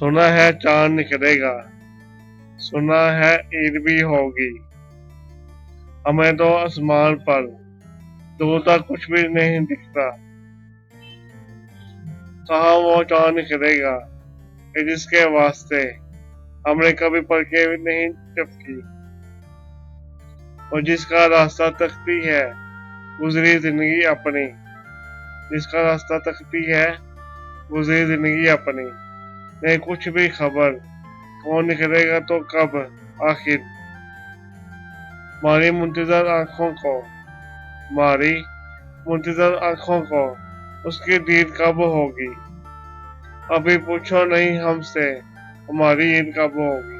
सुना है चांद निकलेगा, सुना है ईद भी होगी। हमें तो आसमान पर दूर तक कुछ भी नहीं दिखता। कहाँ वो चांद निकलेगा कि जिसके वास्ते हमने कभी पलके नहीं झपकी, और जिसका रास्ता तकती है गुजरी जिंदगी अपनी। जिसका रास्ता तकती है गुजरी जिंदगी अपनी। नहीं कुछ भी खबर, कौन निकलेगा तो कब आखिर। मारी मुंतजर आंखों को, मारी मुंतजर आंखों को उसकी दीद कब होगी। अभी पूछो नहीं हमसे हमारी ईद कब होगी।